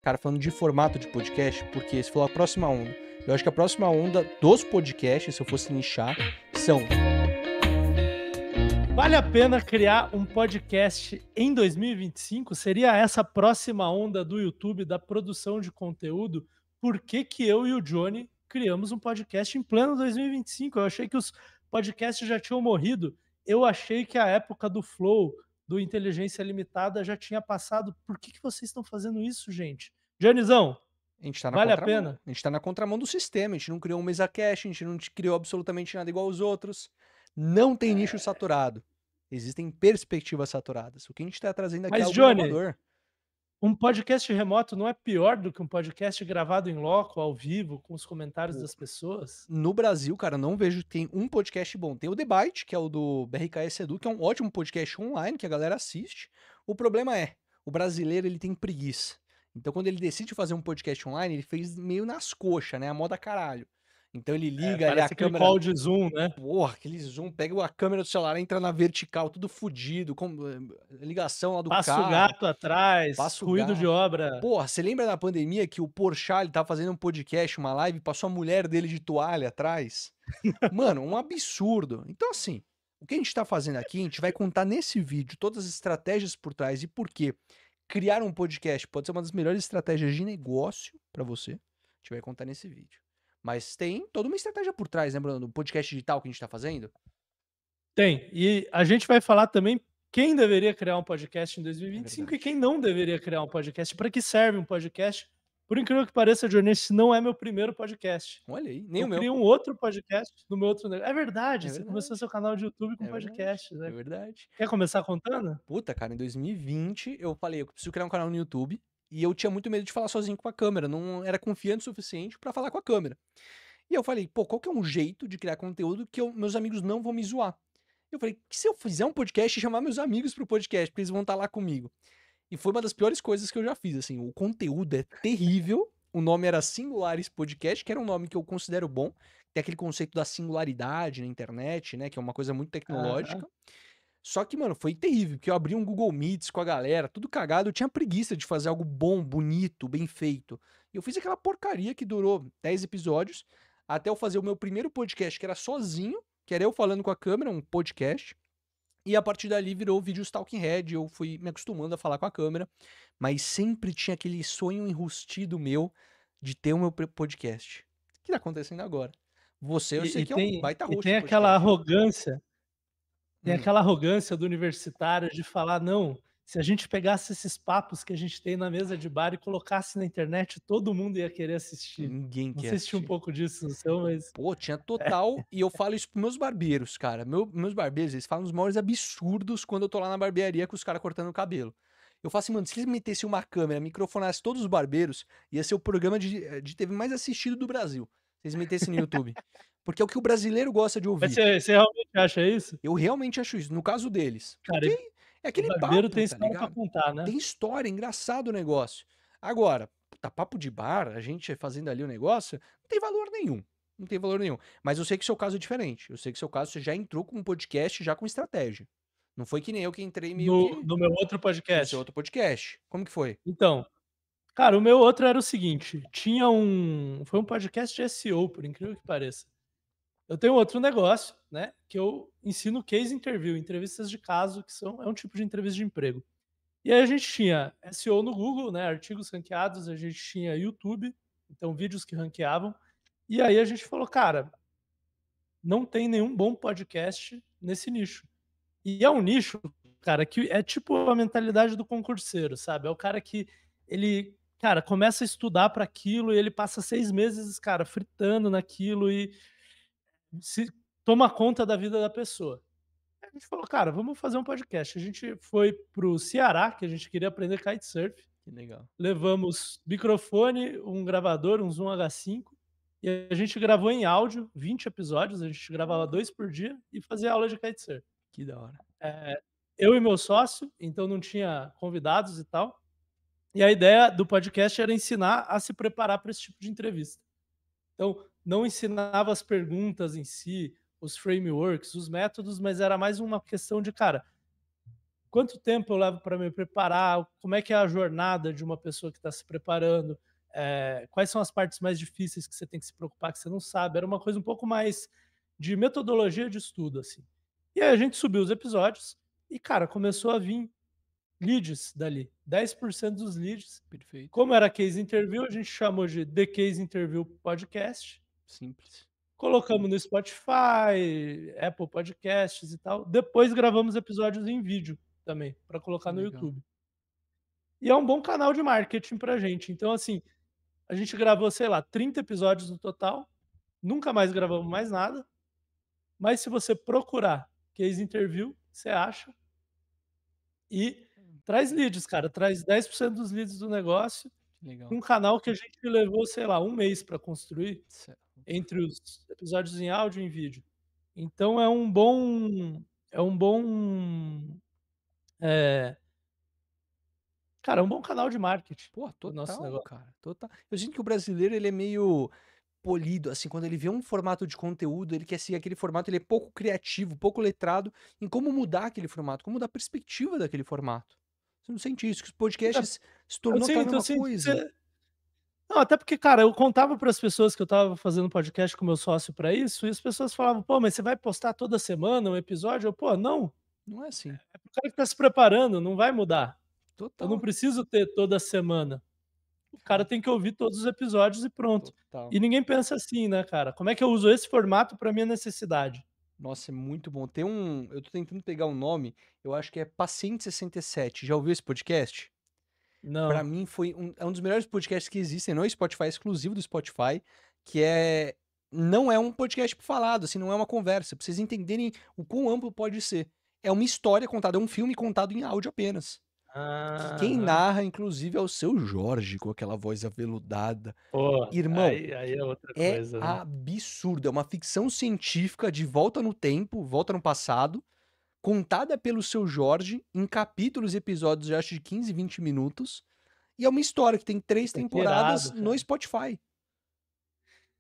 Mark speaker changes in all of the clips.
Speaker 1: Cara, falando de formato de podcast, porque você falou a próxima onda. Eu acho que a próxima onda dos podcasts, se eu fosse nichar, são...
Speaker 2: Vale a pena criar um podcast em 2025? Seria essa a próxima onda do YouTube, da produção de conteúdo? Por que que eu e o Johnny criamos um podcast em pleno 2025? Eu achei que os podcasts já tinham morrido. Eu achei que a época do Flow, do Inteligência Limitada já tinha passado. Por que que vocês estão fazendo isso, gente? Johnnyzão,
Speaker 1: A gente tá na
Speaker 2: vale a
Speaker 1: contramão.
Speaker 2: pena?
Speaker 1: A gente tá na contramão do sistema. A gente não criou um MesaCast, a gente não criou absolutamente nada igual aos outros. Não tem nicho saturado. Existem perspectivas saturadas. O que a gente tá trazendo aqui é
Speaker 2: Mas,
Speaker 1: algo
Speaker 2: Johnny,
Speaker 1: inovador.
Speaker 2: um podcast remoto não é pior do que um podcast gravado em loco, ao vivo, com os comentários
Speaker 1: Pô,
Speaker 2: das pessoas?
Speaker 1: no Brasil, cara, não vejo que tem um podcast bom. Tem o Debate, que é o do BRKS Edu, que é um ótimo podcast online que a galera assiste. O problema é, o brasileiro ele tem preguiça. Então, quando ele decide fazer um podcast online, ele fez meio nas coxas, né? A moda caralho. Então ele liga ali a
Speaker 2: Parece aquele
Speaker 1: câmera.
Speaker 2: call de Zoom, né?
Speaker 1: Porra, aquele zoom, pega a câmera do celular, entra na vertical, tudo fudido, com ligação lá do
Speaker 2: Passa o
Speaker 1: carro,
Speaker 2: gato atrás,
Speaker 1: passa o
Speaker 2: ruído de
Speaker 1: gato.
Speaker 2: obra.
Speaker 1: Porra, você lembra da pandemia que o Porchat, ele tava fazendo um podcast, uma live, passou a mulher dele de toalha atrás? Mano, um absurdo. Então, assim, o que a gente tá fazendo aqui, a gente vai contar nesse vídeo todas as estratégias por trás e por quê. Criar um podcast pode ser uma das melhores estratégias de negócio pra você. A gente vai contar nesse vídeo. Mas tem toda uma estratégia por trás, né, Bruno? Do podcast digital que a gente tá fazendo.
Speaker 2: Tem. E a gente vai falar também quem deveria criar um podcast em
Speaker 1: É
Speaker 2: 2025 e
Speaker 1: verdade.
Speaker 2: quem não deveria criar um podcast. Para que serve um podcast? Por incrível que pareça, Johnny, esse não é meu primeiro podcast.
Speaker 1: Olha aí, nem
Speaker 2: Eu
Speaker 1: o meu.
Speaker 2: criei um outro podcast no meu outro negócio. É verdade,
Speaker 1: É
Speaker 2: você começou
Speaker 1: verdade.
Speaker 2: seu canal de YouTube com
Speaker 1: É verdade.
Speaker 2: podcast,
Speaker 1: É
Speaker 2: né?
Speaker 1: verdade.
Speaker 2: Quer começar contando?
Speaker 1: Puta, cara, em 2020 eu falei, eu preciso criar um canal no YouTube. E eu tinha muito medo de falar sozinho com a câmera, não era confiante o suficiente pra falar com a câmera. E eu falei, pô, qual que é um jeito de criar conteúdo que meus amigos não vão me zoar? Eu falei, que se eu fizer um podcast e chamar meus amigos pro podcast, porque eles vão estar lá comigo? E foi uma das piores coisas que eu já fiz, assim, o conteúdo é terrível, o nome era Singulares Podcast, que era um nome que eu considero bom, tem aquele conceito da singularidade na internet, né, que é uma coisa muito
Speaker 2: Aham.
Speaker 1: tecnológica. Só que, mano, foi terrível, porque eu abri um Google Meets com a galera, tudo cagado, eu tinha preguiça de fazer algo bom, bonito, bem feito. E eu fiz aquela porcaria que durou 10 episódios, até eu fazer o meu primeiro podcast, que era sozinho, que era eu falando com a câmera, um podcast. E a partir dali virou vídeos Talking Head, eu fui me acostumando a falar com a câmera, mas sempre tinha aquele sonho enrustido meu de ter o meu podcast. O que tá acontecendo agora? Você, eu
Speaker 2: E,
Speaker 1: sei
Speaker 2: e
Speaker 1: que é um
Speaker 2: tem,
Speaker 1: baita
Speaker 2: e
Speaker 1: host
Speaker 2: tem
Speaker 1: de
Speaker 2: aquela
Speaker 1: podcast.
Speaker 2: arrogância. Tem
Speaker 1: Hum.
Speaker 2: aquela arrogância do universitário de falar: "Não, se a gente pegasse esses papos que a gente tem na mesa de bar e colocasse na internet, todo mundo ia querer assistir".
Speaker 1: Ninguém
Speaker 2: Não
Speaker 1: quer
Speaker 2: sei se tinha um
Speaker 1: assistir.
Speaker 2: pouco disso no seu, mas
Speaker 1: Pô, tinha total, e eu falo isso pros meus barbeiros, cara. Meus barbeiros, eles falam os maiores absurdos quando eu tô lá na barbearia com os caras cortando o cabelo. Eu falo assim, mano, se eles metessem uma câmera, microfonassem todos os barbeiros, ia ser o programa de TV mais assistido do Brasil. Se eles metessem no YouTube. Porque é o que o brasileiro gosta de ouvir.
Speaker 2: você realmente acha isso?
Speaker 1: Eu realmente acho isso, no caso deles.
Speaker 2: Cara,
Speaker 1: Porque é
Speaker 2: e
Speaker 1: aquele
Speaker 2: barbeiro
Speaker 1: papo,
Speaker 2: tem
Speaker 1: tá
Speaker 2: história pra
Speaker 1: ligado?
Speaker 2: contar, né.
Speaker 1: Tem história, é engraçado o negócio. Agora, puta, papo de bar, a gente fazendo ali o negócio, não tem valor nenhum. Não tem valor nenhum. Mas eu sei que seu caso é diferente. Eu sei que seu caso você já entrou com um podcast já com estratégia. Não foi que nem eu que entrei meio
Speaker 2: No
Speaker 1: que
Speaker 2: no meu outro
Speaker 1: no seu
Speaker 2: podcast.
Speaker 1: outro podcast. Como que foi?
Speaker 2: Então, cara, o meu outro era o seguinte, foi um podcast de SEO, por incrível que pareça. Eu tenho outro negócio, né, que eu ensino case interview, entrevistas de caso, que é um tipo de entrevista de emprego. E aí a gente tinha SEO no Google, né, artigos ranqueados, a gente tinha YouTube, então vídeos que ranqueavam. E aí a gente falou: "Cara, não tem nenhum bom podcast nesse nicho". E é um nicho, cara, que é tipo a mentalidade do concurseiro, sabe? É o cara que ele, cara, começa a estudar para aquilo e ele passa 6 meses, cara, fritando naquilo e se toma conta da vida da pessoa. Aí a gente falou: "Cara, vamos fazer um podcast". A gente foi para o Ceará, que a gente queria aprender kitesurf,
Speaker 1: Que legal.
Speaker 2: levamos microfone, um gravador, um Zoom H5, e a gente gravou em áudio 20 episódios, a gente gravava 2 por dia e fazia aula de kitesurf.
Speaker 1: Que da hora.
Speaker 2: Eu e meu sócio, então não tinha convidados e tal, e a ideia do podcast era ensinar a se preparar para esse tipo de entrevista. Então, não ensinava as perguntas em si, os frameworks, os métodos, mas era mais uma questão de, cara, quanto tempo eu levo para me preparar, como é que é a jornada de uma pessoa que está se preparando, quais são as partes mais difíceis que você tem que se preocupar que você não sabe. Era uma coisa um pouco mais de metodologia de estudo, assim. E aí a gente subiu os episódios e, cara, começou a vir leads dali, 10% dos leads.
Speaker 1: Perfeito.
Speaker 2: Como era case interview, a gente chamou de The Case Interview Podcast.
Speaker 1: Simples.
Speaker 2: Colocamos no Spotify, Apple Podcasts e tal. Depois gravamos episódios em vídeo também, para colocar no
Speaker 1: Legal.
Speaker 2: YouTube. E é um bom canal de marketing pra gente. Então, assim, a gente gravou, sei lá, 30 episódios no total, nunca mais gravamos mais nada, mas se você procurar Case Interview, você acha. E traz leads, cara, traz 10% dos leads do negócio,
Speaker 1: Legal.
Speaker 2: um canal que a gente levou, sei lá, 1 mês para construir,
Speaker 1: Certo.
Speaker 2: entre os episódios em áudio e em vídeo. Então é um bom, eh, cara, é um bom canal de marketing
Speaker 1: Pô,
Speaker 2: do nosso
Speaker 1: total,
Speaker 2: negócio.
Speaker 1: cara, total. Eu sinto que o brasileiro ele é meio polido, assim, quando ele vê um formato de conteúdo, ele quer seguir aquele formato, ele é pouco criativo, pouco letrado em como mudar aquele formato, como mudar a perspectiva daquele formato. Você não sente isso? Que os
Speaker 2: É,
Speaker 1: podcasts se
Speaker 2: eu
Speaker 1: tornou aquela
Speaker 2: sinto, eu
Speaker 1: mesma
Speaker 2: sinto que
Speaker 1: coisa?
Speaker 2: você não, até porque, cara, eu contava para as pessoas que eu estava fazendo podcast com meu sócio para isso, e as pessoas falavam: "Pô, mas você vai postar toda semana um episódio?" Eu: "Pô, não,
Speaker 1: Não é assim.
Speaker 2: é pro cara que tá se preparando, não vai mudar. Eu não
Speaker 1: Total,
Speaker 2: preciso ter toda semana." O cara
Speaker 1: cara,
Speaker 2: tem que ouvir todos os episódios e pronto.
Speaker 1: total.
Speaker 2: E ninguém pensa assim, né, cara? Como é que eu uso esse formato para minha necessidade?
Speaker 1: Nossa, é muito bom. Tem um, eu tô tentando pegar o nome, eu acho que é Paciente 67. Já ouviu esse podcast? Pra
Speaker 2: Não.
Speaker 1: mim foi é um dos melhores podcasts que existem no Spotify, exclusivo do Spotify, que é não é um podcast falado, assim, não é uma conversa, pra vocês entenderem o quão amplo pode ser. É uma história contada, é um filme contado em áudio apenas. Que quem
Speaker 2: Aham.
Speaker 1: narra, inclusive, é o Seu Jorge, com aquela voz aveludada.
Speaker 2: Pô,
Speaker 1: Irmão,
Speaker 2: aí é outra
Speaker 1: é
Speaker 2: coisa, né.
Speaker 1: absurdo, é uma ficção científica de volta no tempo, volta no passado, contada pelo Seu Jorge, em capítulos e episódios, eu acho, de 15, 20 minutos, e é uma história que tem 3
Speaker 2: Puta, que
Speaker 1: temporadas
Speaker 2: irado,
Speaker 1: no
Speaker 2: cara.
Speaker 1: Spotify.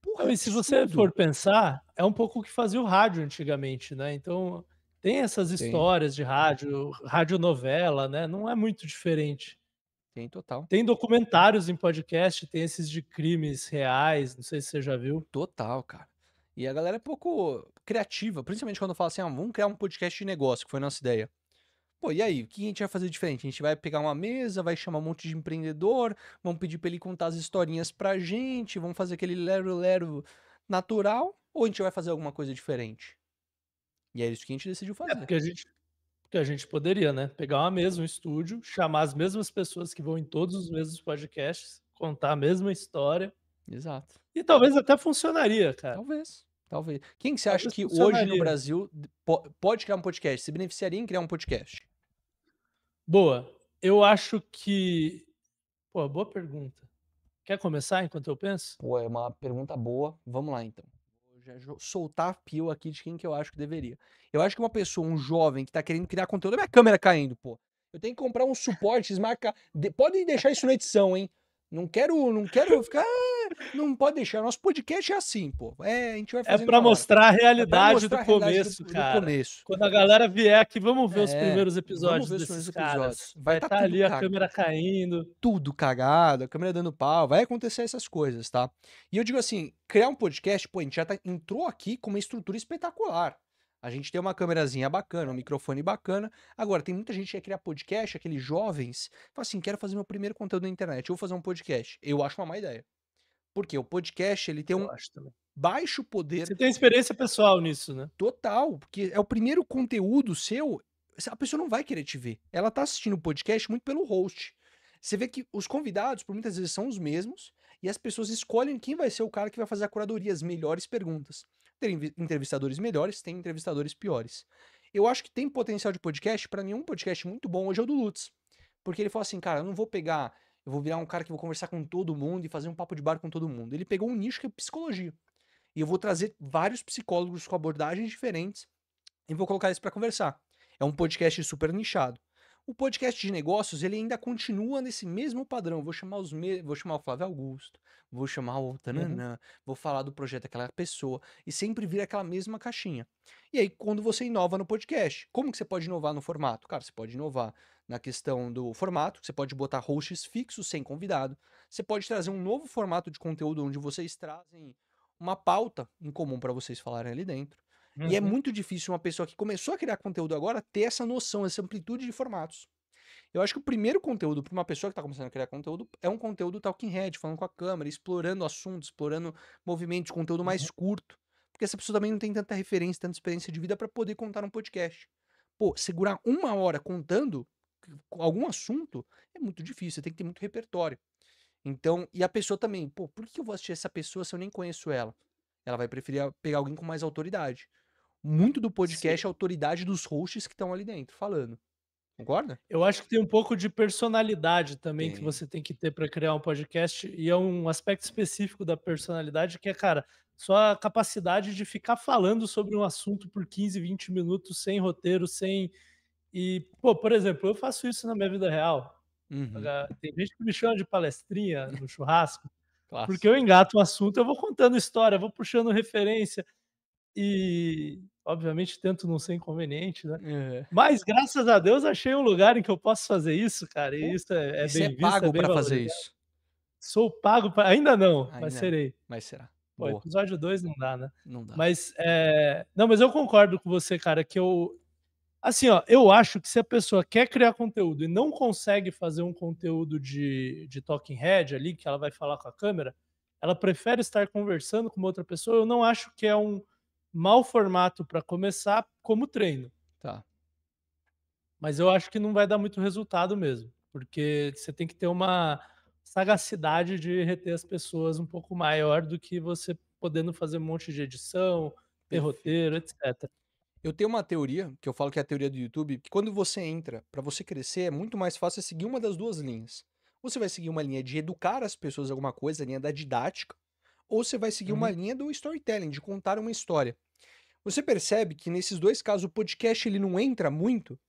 Speaker 1: Porra,
Speaker 2: Não,
Speaker 1: é
Speaker 2: e se você
Speaker 1: absurdo.
Speaker 2: for pensar, é um pouco o que fazia o rádio antigamente, né, então tem essas
Speaker 1: Tem,
Speaker 2: histórias de rádio, radionovela, né, não é muito diferente.
Speaker 1: tem total.
Speaker 2: Tem documentários em podcast, tem esses de crimes reais, não sei se você já viu.
Speaker 1: Total, cara. E a galera é pouco criativa, principalmente quando fala assim: "Ah, vamos criar um podcast de negócio", que foi a nossa ideia. Pô, e aí, o que a gente vai fazer diferente? A gente vai pegar uma mesa, vai chamar um monte de empreendedor, vamos pedir pra ele contar as historinhas pra gente, vamos fazer aquele lero-lero natural, ou a gente vai fazer alguma coisa diferente? E é isso que a gente decidiu
Speaker 2: É,
Speaker 1: fazer.
Speaker 2: porque a gente poderia, né, pegar uma mesa, um estúdio, chamar as mesmas pessoas que vão em todos os mesmos podcasts, contar a mesma história,
Speaker 1: Exato.
Speaker 2: e talvez até funcionaria, cara.
Speaker 1: Talvez, talvez. Quem que você acha
Speaker 2: Talvez
Speaker 1: que hoje no
Speaker 2: funcionaria.
Speaker 1: Brasil pode criar um podcast, se beneficiaria em criar um podcast?
Speaker 2: Boa. Eu acho que pô, boa pergunta. Quer começar enquanto eu penso?
Speaker 1: Pô, é uma pergunta boa. Vamos lá então. Vou já soltar a pílula aqui de quem que eu acho que deveria. Eu acho que uma pessoa, um jovem que tá querendo criar conteúdo. Olha minha câmera caindo, pô. Eu tenho que comprar um suporte, marcar. Podem deixar isso na edição, hein? Não quero ficar. Não pode deixar. Nosso podcast é assim, pô. É, a gente vai
Speaker 2: É
Speaker 1: fazendo
Speaker 2: pra
Speaker 1: na hora.
Speaker 2: mostrar a
Speaker 1: É pra
Speaker 2: realidade
Speaker 1: mostrar
Speaker 2: do
Speaker 1: a realidade
Speaker 2: começo,
Speaker 1: do
Speaker 2: cara.
Speaker 1: começo.
Speaker 2: Quando a galera vier aqui, vamos ver os
Speaker 1: É,
Speaker 2: primeiros
Speaker 1: vamos
Speaker 2: episódios
Speaker 1: ver os primeiros
Speaker 2: desses
Speaker 1: episódios.
Speaker 2: caras.
Speaker 1: Vai
Speaker 2: Vai
Speaker 1: estar
Speaker 2: estar ali a câmera caindo.
Speaker 1: tudo cagado, a câmera dando pau, vai acontecer essas coisas, tá? E eu digo assim, criar um podcast, pô, a gente já entrou aqui com uma estrutura espetacular. A gente tem uma câmerazinha bacana, um microfone bacana. Agora, tem muita gente que quer criar podcast, aqueles jovens, fala assim, quero fazer meu primeiro conteúdo na internet, eu vou fazer um podcast. Eu acho uma má ideia. Porque o podcast, ele tem
Speaker 2: Eu
Speaker 1: um
Speaker 2: acho também.
Speaker 1: baixo poder
Speaker 2: Você tem experiência pessoal nisso, né?
Speaker 1: total, porque é o primeiro conteúdo seu, a pessoa não vai querer te ver. Ela tá assistindo o podcast muito pelo host. Você vê que os convidados, por muitas vezes, são os mesmos, e as pessoas escolhem quem vai ser o cara que vai fazer a curadoria, as melhores perguntas. Tem entrevistadores melhores, tem entrevistadores piores. Eu acho que tem potencial de podcast, pra mim um podcast muito bom hoje é o do Lutz. Porque ele falou assim, cara, eu não vou pegar, eu vou virar um cara que vou conversar com todo mundo e fazer um papo de bar com todo mundo. Ele pegou um nicho que é psicologia. E eu vou trazer vários psicólogos com abordagens diferentes e vou colocar eles para conversar. É um podcast super nichado. O podcast de negócios, ele ainda continua nesse mesmo padrão. Vou chamar o Flávio Augusto, vou chamar o
Speaker 2: Uhum,
Speaker 1: tananã, vou falar do projeto daquela pessoa, e sempre vira aquela mesma caixinha. E aí, quando você inova no podcast, como que você pode inovar no formato? Cara, você pode inovar na questão do formato, você pode botar hosts fixos sem convidado, você pode trazer um novo formato de conteúdo onde vocês trazem uma pauta em comum para vocês falarem ali dentro. E é
Speaker 2: uhum,
Speaker 1: muito difícil uma pessoa que começou a criar conteúdo agora ter essa noção, essa amplitude de formatos. Eu acho que o primeiro conteúdo para uma pessoa que está começando a criar conteúdo é um conteúdo talking head, falando com a câmera, explorando assuntos, explorando movimentos, conteúdo
Speaker 2: uhum.
Speaker 1: mais curto. Porque essa pessoa também não tem tanta referência, tanta experiência de vida para poder contar um podcast. Pô, segurar 1 hora contando algum assunto é muito difícil, você tem que ter muito repertório. Então, e a pessoa também, pô, por que eu vou assistir essa pessoa se eu nem conheço ela? Ela vai preferir pegar alguém com mais autoridade. Muito do
Speaker 2: Sim.
Speaker 1: podcast é a autoridade dos hosts que estão ali dentro falando. Concorda?
Speaker 2: Eu acho que tem um pouco de personalidade também que
Speaker 1: Tem.
Speaker 2: você tem que ter para criar um podcast, e é um aspecto específico da personalidade que é, cara, sua capacidade de ficar falando sobre um assunto por 15, 20 minutos sem roteiro, sem pô, por exemplo, eu faço isso na minha vida real.
Speaker 1: Uhum.
Speaker 2: Tem gente que me chama de palestrinha no churrasco, porque
Speaker 1: Clássico.
Speaker 2: eu engato um assunto, eu vou contando história, vou puxando referência. E, obviamente, tento não ser inconveniente, né.
Speaker 1: É.
Speaker 2: Mas, graças a Deus, achei um lugar em que eu posso fazer isso, cara, e
Speaker 1: Pô,
Speaker 2: isso é
Speaker 1: e você é
Speaker 2: bem visto, é
Speaker 1: pago
Speaker 2: bem
Speaker 1: pra fazer
Speaker 2: valorizado.
Speaker 1: isso?
Speaker 2: Sou pago pra ainda não, mas
Speaker 1: Ainda não,
Speaker 2: serei.
Speaker 1: mas será.
Speaker 2: Pô,
Speaker 1: Boa,
Speaker 2: episódio 2 não dá, né.
Speaker 1: não dá.
Speaker 2: Mas, não, mas eu concordo com você, cara, que assim, ó, eu acho que se a pessoa quer criar conteúdo e não consegue fazer um conteúdo de talking head ali, que ela vai falar com a câmera, ela prefere estar conversando com uma outra pessoa. Eu não acho que é um mau formato para começar como treino,
Speaker 1: Tá.
Speaker 2: mas eu acho que não vai dar muito resultado mesmo, porque você tem que ter uma sagacidade de reter as pessoas um pouco maior do que você podendo fazer um monte de edição, ter roteiro,
Speaker 1: Perfeito.
Speaker 2: etc.
Speaker 1: Eu tenho uma teoria, que eu falo que é a teoria do YouTube, que quando você entra, pra você crescer, é muito mais fácil seguir uma das duas linhas. Você vai seguir uma linha de educar as pessoas em alguma coisa, a linha da didática, ou você vai seguir uma
Speaker 2: Uhum.
Speaker 1: linha do storytelling, de contar uma história. Você percebe que nesses dois casos o podcast ele não entra muito.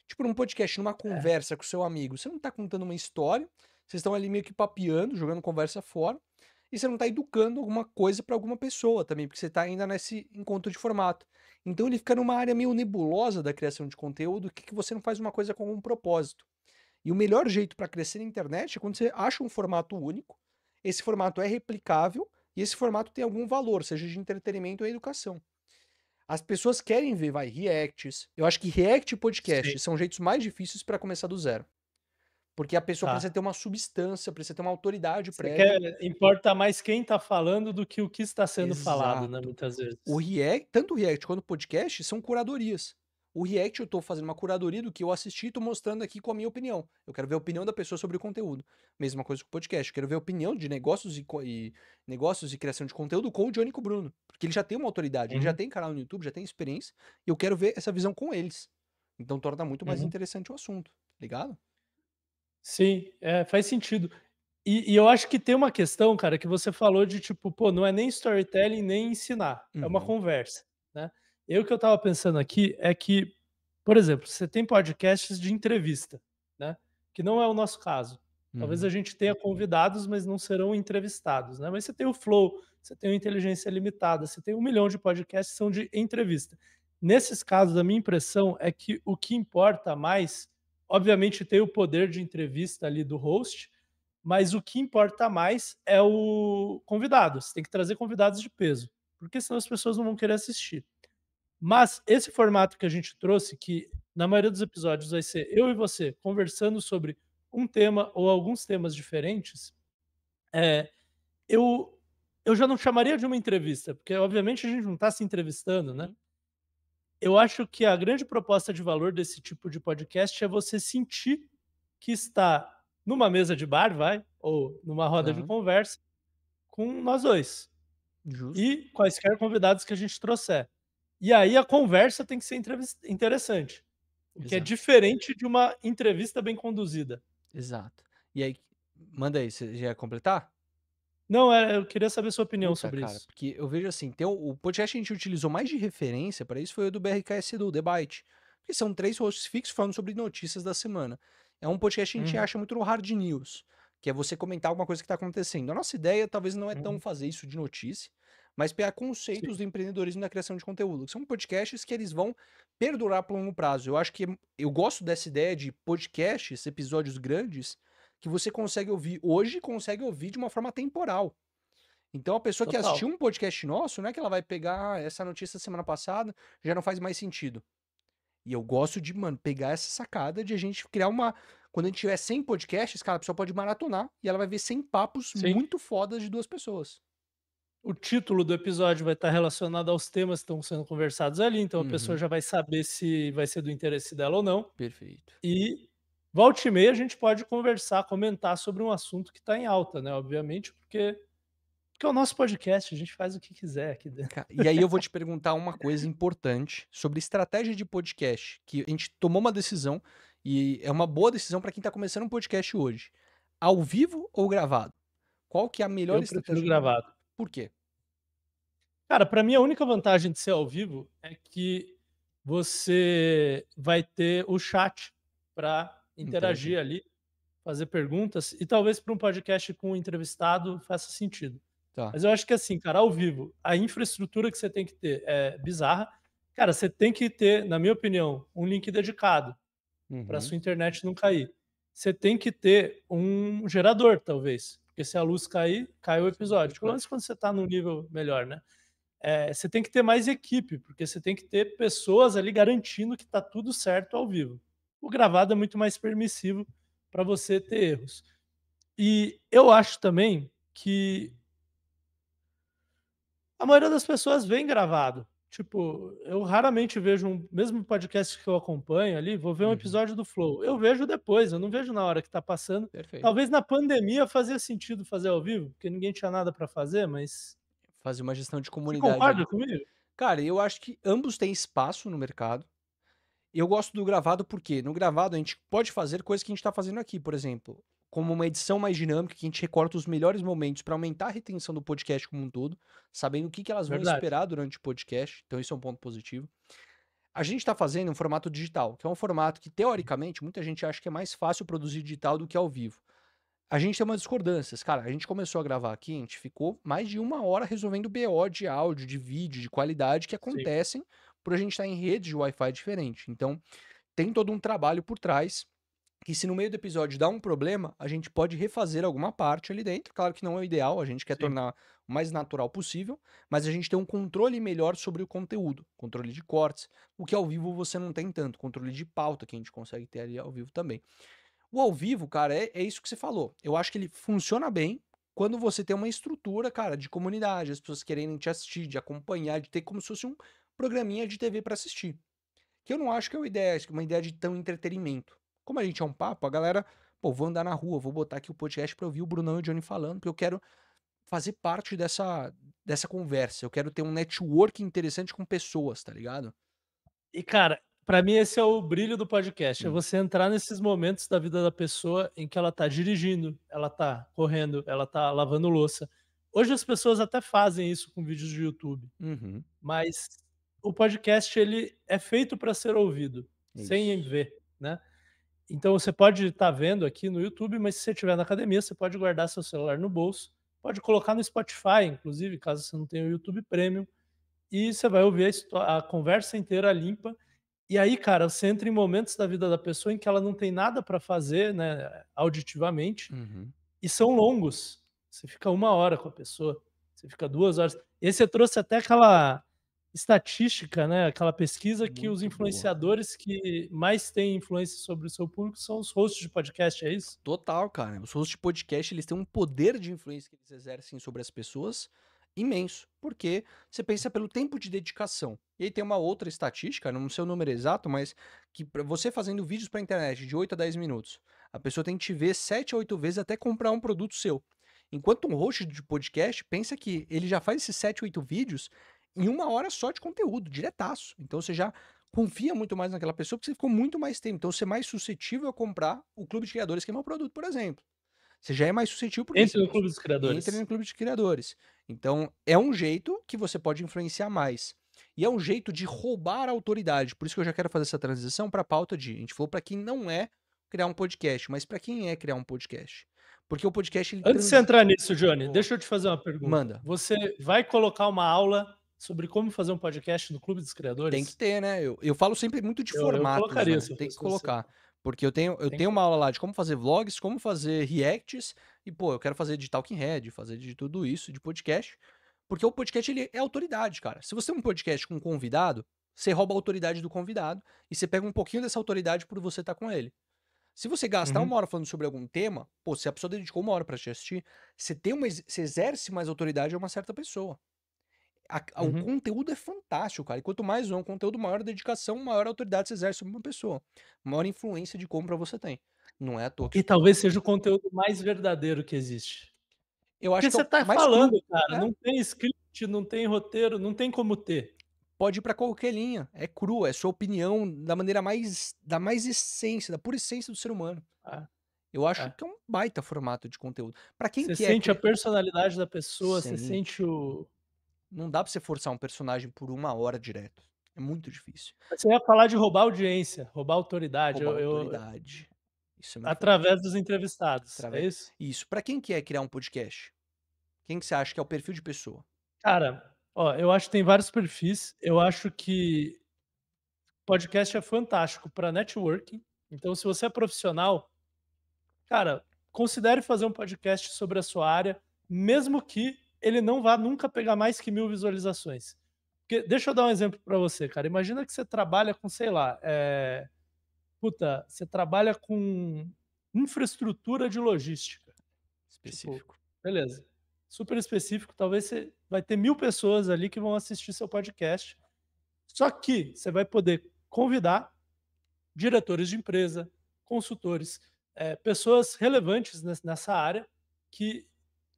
Speaker 1: Tipo, num podcast, numa
Speaker 2: É.
Speaker 1: conversa com seu amigo, você não tá contando uma história, vocês estão ali meio que papeando, jogando conversa fora, e você não tá educando alguma coisa pra alguma pessoa também, porque você tá ainda nesse encontro de formato. Então ele fica numa área meio nebulosa da criação de conteúdo, que você não faz uma coisa com um propósito. E o melhor jeito para crescer na internet é quando você acha um formato único, esse formato é replicável e esse formato tem algum valor, seja de entretenimento ou educação. As pessoas querem ver, vai, reacts. Eu acho que react e
Speaker 2: Sim,
Speaker 1: podcast são jeitos mais difíceis para começar do zero. Porque a pessoa precisa
Speaker 2: tá.
Speaker 1: ter uma substância, precisa ter uma autoridade
Speaker 2: Você
Speaker 1: prévia.
Speaker 2: quer importa mais quem está falando do que o que está sendo falado, né,
Speaker 1: Exato.
Speaker 2: muitas
Speaker 1: O
Speaker 2: vezes.
Speaker 1: react, tanto o react quanto o podcast são curadorias. O react eu tô fazendo uma curadoria do que eu assisti e tô mostrando aqui com a minha opinião. Eu quero ver a opinião da pessoa sobre o conteúdo. Mesma coisa com o podcast. Eu quero ver a opinião de negócios e negócios e criação de conteúdo com o Johnny e com o Bruno. Porque ele já tem uma autoridade, ele já
Speaker 2: Uhum,
Speaker 1: tem canal no YouTube, já tem experiência, e eu quero ver essa visão com eles. Então torna muito mais
Speaker 2: uhum.
Speaker 1: interessante o assunto, ligado?
Speaker 2: Sim, faz sentido. E eu acho que tem uma questão, cara, que você falou de tipo, pô, não é nem storytelling, nem ensinar, é uma
Speaker 1: Uhum,
Speaker 2: conversa, né. E o que eu estava pensando aqui é que, por exemplo, você tem podcasts de entrevista, né, que não é o nosso caso. Talvez a
Speaker 1: uhum,
Speaker 2: gente tenha convidados, mas não serão entrevistados, né. Mas você tem o Flow, você tem o Inteligência Limitada, você tem 1 milhão de podcasts que são de entrevista. Nesses casos, a minha impressão é que o que importa mais, obviamente tem o poder de entrevista ali do host, mas o que importa mais é o convidado. Você tem que trazer convidados de peso, porque senão as pessoas não vão querer assistir. Mas esse formato que a gente trouxe, que na maioria dos episódios vai ser eu e você conversando sobre um tema ou alguns temas diferentes, eh, eu eu já não chamaria de uma entrevista, porque obviamente a gente não está se entrevistando, né.
Speaker 1: uhum,
Speaker 2: Eu acho que a grande proposta de valor desse tipo de podcast é você sentir que está numa mesa de bar, vai, ou numa roda de
Speaker 1: tá,
Speaker 2: conversa com nós 2
Speaker 1: justo,
Speaker 2: e quaisquer convidados que a gente trouxer. E aí a conversa tem que ser interessante, o que é
Speaker 1: exato,
Speaker 2: diferente de uma entrevista bem conduzida.
Speaker 1: exato. E aí, manda aí, você já ia completar?
Speaker 2: Não, eu queria saber sua opinião
Speaker 1: Puta,
Speaker 2: sobre
Speaker 1: cara,
Speaker 2: isso.
Speaker 1: porque eu vejo assim, tem o podcast que a gente utilizou mais de referência para isso foi o do BRKS do Debate. Porque são 3 hosts fixos falando sobre notícias da semana. É um podcast que a gente
Speaker 2: Uhum,
Speaker 1: acha muito no hard news, que é você comentar alguma coisa que está acontecendo. A nossa ideia talvez não é tão
Speaker 2: uhum.
Speaker 1: fazer isso de notícia, mas pegar
Speaker 2: Sim,
Speaker 1: conceitos do empreendedorismo e da criação de conteúdo, que são podcasts que eles vão perdurar por longo prazo. Eu acho que eu gosto dessa ideia de podcasts, episódios grandes, que você consegue ouvir hoje, consegue ouvir de uma forma temporal. Então a pessoa que
Speaker 2: total.
Speaker 1: assistiu um podcast nosso, não é que ela vai pegar essa notícia da semana passada, já não faz mais sentido. E eu gosto de, mano, pegar essa sacada de a gente criar uma. Quando a gente tiver 100 podcasts, cara, a pessoa pode maratonar e ela vai ver 100 papos
Speaker 2: Sim.
Speaker 1: muito fodas de duas pessoas.
Speaker 2: O título do episódio vai estar relacionado aos temas que estão sendo conversados ali, então a pessoa
Speaker 1: Uhum,
Speaker 2: já vai saber se vai ser do interesse dela ou não.
Speaker 1: perfeito.
Speaker 2: E volta e meia a gente pode conversar, comentar sobre um assunto que está em alta, né? Obviamente, porque é o nosso podcast, a gente faz o que quiser aqui dentro.
Speaker 1: E aí eu vou te perguntar uma coisa importante sobre estratégia de podcast, que a gente tomou uma decisão e é uma boa decisão para quem tá começando um podcast hoje. Ao vivo ou gravado? Qual que é a melhor
Speaker 2: Eu prefiro
Speaker 1: estratégia?
Speaker 2: gravado.
Speaker 1: Por quê?
Speaker 2: Cara, para mim a única vantagem de ser ao vivo é que você vai ter o chat para
Speaker 1: Interagir.
Speaker 2: interagir ali, fazer perguntas e talvez para um podcast com um entrevistado faça sentido.
Speaker 1: Tá.
Speaker 2: Mas eu acho que assim, cara, ao vivo, a infraestrutura que você tem que ter é bizarra. Cara, você tem que ter, na minha opinião, um link dedicado para
Speaker 1: Uhum.
Speaker 2: sua internet não cair. Você tem que ter um gerador, talvez, porque se a luz cair, cai o episódio. Pelo menos quando você está num nível melhor, né? Você tem que ter mais equipe, porque você tem que ter pessoas ali garantindo que está tudo certo ao vivo. O gravado é muito mais permissivo para você ter erros. E eu acho também que a maioria das pessoas vem gravado. Tipo, eu raramente vejo mesmo podcast que eu acompanho ali, vou ver um
Speaker 1: Uhum.
Speaker 2: episódio do Flow. Eu vejo depois, eu não vejo na hora que tá passando.
Speaker 1: Perfeito.
Speaker 2: Talvez na pandemia fazia sentido fazer ao vivo, porque ninguém tinha nada para fazer, mas
Speaker 1: Fazer uma gestão de
Speaker 2: você
Speaker 1: comunidade
Speaker 2: concorda
Speaker 1: ali.
Speaker 2: comigo?
Speaker 1: Cara, eu acho que ambos têm espaço no mercado. Eu gosto do gravado porque no gravado a gente pode fazer coisas que a gente está fazendo aqui, por exemplo, como uma edição mais dinâmica, que a gente recorta os melhores momentos para aumentar a retenção do podcast como um todo, sabendo o que elas vão
Speaker 2: Verdade.
Speaker 1: esperar durante o podcast, então isso é um ponto positivo. A gente está fazendo um formato digital, que é um formato que, teoricamente, muita gente acha que é mais fácil produzir digital do que ao vivo. A gente tem umas discordâncias. Cara, a gente começou a gravar aqui, a gente ficou mais de uma hora resolvendo BO de áudio, de vídeo, de qualidade que
Speaker 2: Sim.
Speaker 1: acontecem por a gente estar em rede de Wi-Fi diferente. Então, tem todo um trabalho por trás que se no meio do episódio dá um problema, a gente pode refazer alguma parte ali dentro. Claro que não é o ideal, a gente quer
Speaker 2: Sim.
Speaker 1: tornar o mais natural possível, mas a gente tem um controle melhor sobre o conteúdo, controle de cortes, o que ao vivo você não tem tanto, controle de pauta que a gente consegue ter ali ao vivo também. O ao vivo, cara, é isso que você falou. Eu acho que ele funciona bem quando você tem uma estrutura, cara, de comunidade, as pessoas querendo te assistir, de acompanhar, de ter como se fosse um programinha de TV pra assistir. Que eu não acho que é uma ideia de tão entretenimento. Como a gente é um papo, a galera, pô, vou andar na rua, vou botar aqui o podcast pra ouvir o Brunão e o Johnny falando, porque eu quero fazer parte dessa conversa. Eu quero ter um network interessante com pessoas, tá ligado?
Speaker 2: E, cara, pra mim esse é o brilho do podcast, é
Speaker 1: Hum.
Speaker 2: você entrar nesses momentos da vida da pessoa em que ela tá dirigindo, ela tá correndo, ela tá lavando louça. Hoje as pessoas até fazem isso com vídeos de YouTube,
Speaker 1: Uhum.
Speaker 2: mas o podcast ele é feito para ser ouvido,
Speaker 1: É
Speaker 2: sem
Speaker 1: isso.
Speaker 2: ver, né. Então você pode estar vendo aqui no YouTube, mas se você estiver na academia, você pode guardar seu celular no bolso, pode colocar no Spotify, inclusive, caso você não tenha o YouTube Premium, e você vai ouvir a conversa inteira limpa. E aí, cara, você entra em momentos da vida da pessoa em que ela não tem nada para fazer, né, auditivamente,
Speaker 1: Uhum.
Speaker 2: e são longos. Você fica 1 hora com a pessoa, você fica 2 horas. E aí você trouxe até aquela estatística, né, aquela pesquisa que os
Speaker 1: Muito boa.
Speaker 2: influenciadores que mais têm influência sobre o seu público são os hosts de podcast, é isso?
Speaker 1: Total, cara. Os hosts de podcast, eles têm um poder de influência que eles exercem sobre as pessoas imenso, porque você pensa pelo tempo de dedicação. E aí tem uma outra estatística, não sei o número exato, mas que pra você fazendo vídeos pra internet de 8 a 10 minutos, a pessoa tem que te ver 7 a 8 vezes até comprar um produto seu. Enquanto um host de podcast, pensa que ele já faz esses 7, 8 vídeos em uma hora só de conteúdo, diretaço. Então você já confia muito mais naquela pessoa porque você ficou muito mais tempo. Então você é mais suscetível a comprar o clube de criadores, que é meu produto, por exemplo. Você já é mais suscetível porque você
Speaker 2: Entre no
Speaker 1: cons
Speaker 2: clube dos
Speaker 1: entra
Speaker 2: criadores.
Speaker 1: no clube de criadores. Então, é um jeito que você pode influenciar mais. E é um jeito de roubar a autoridade. Por isso que eu já quero fazer essa transição para a pauta de. A gente falou para quem não é criar um podcast, mas para quem é criar um podcast. Porque o podcast ele
Speaker 2: Antes de você entrar nisso, Johnny,
Speaker 1: Boa.
Speaker 2: deixa eu te fazer uma pergunta.
Speaker 1: Manda.
Speaker 2: Você vai colocar uma aula sobre como fazer um podcast no Clube dos
Speaker 1: Tem que
Speaker 2: Criadores?
Speaker 1: ter, né? Eu falo sempre muito de
Speaker 2: Eu
Speaker 1: formatos,
Speaker 2: colocaria
Speaker 1: né?
Speaker 2: se eu
Speaker 1: Tem que
Speaker 2: fosse você.
Speaker 1: colocar. Porque eu tenho
Speaker 2: Tem que
Speaker 1: uma aula lá de como fazer vlogs, como fazer reacts, e, pô, eu quero fazer de Talking Head, fazer de tudo isso, de podcast. Porque o podcast, ele é autoridade, cara. Se você tem um podcast com um convidado, você rouba a autoridade do convidado e você pega um pouquinho dessa autoridade por você estar com ele. Se você gastar
Speaker 2: Uhum.
Speaker 1: 1 hora falando sobre algum tema, pô, se a pessoa dedicou 1 hora pra te assistir, você exerce mais autoridade a uma certa pessoa. O
Speaker 2: Uhum.
Speaker 1: conteúdo é fantástico, cara. E quanto mais é um conteúdo, maior a dedicação, maior a autoridade você exerce sobre uma pessoa. Maior influência de compra você tem. Não é à toa que
Speaker 2: E
Speaker 1: os
Speaker 2: talvez seja o conteúdo mais verdadeiro que existe.
Speaker 1: eu acho
Speaker 2: Porque
Speaker 1: que é
Speaker 2: você
Speaker 1: o
Speaker 2: tá
Speaker 1: mais cru.
Speaker 2: falando, cara,
Speaker 1: É,
Speaker 2: não tem script, não tem roteiro, não tem como ter.
Speaker 1: pode ir pra qualquer linha. É cru, é sua opinião da maneira mais essência, da pura essência do ser humano.
Speaker 2: Ah,
Speaker 1: Eu acho
Speaker 2: é.
Speaker 1: que é um baita formato de conteúdo. Pra quem
Speaker 2: Você
Speaker 1: que é
Speaker 2: sente a personalidade da pessoa, você
Speaker 1: Sim.
Speaker 2: sente o.
Speaker 1: Não dá pra você forçar um personagem por 1 hora direto. É muito difícil.
Speaker 2: Você ia falar de roubar audiência, roubar autoridade,
Speaker 1: Roubar a autoridade. Isso é muito forte.
Speaker 2: através dos entrevistados, é
Speaker 1: Através
Speaker 2: isso?
Speaker 1: isso. Pra quem que é criar um podcast? Quem que você acha que é o perfil de pessoa?
Speaker 2: Cara, ó, eu acho que tem vários perfis. Eu acho que podcast é fantástico para networking. Então, se você é profissional, cara, considere fazer um podcast sobre a sua área, mesmo que ele não vá nunca pegar mais que 1000 visualizações. Porque, deixa eu dar um exemplo para você, cara. Imagina que você trabalha com, sei lá, puta, você trabalha com infraestrutura de logística. Tipo,
Speaker 1: Específico.
Speaker 2: beleza. Super específico, talvez você vai ter 1000 pessoas ali que vão assistir seu podcast. Só que você vai poder convidar diretores de empresa, consultores, pessoas relevantes nessa área que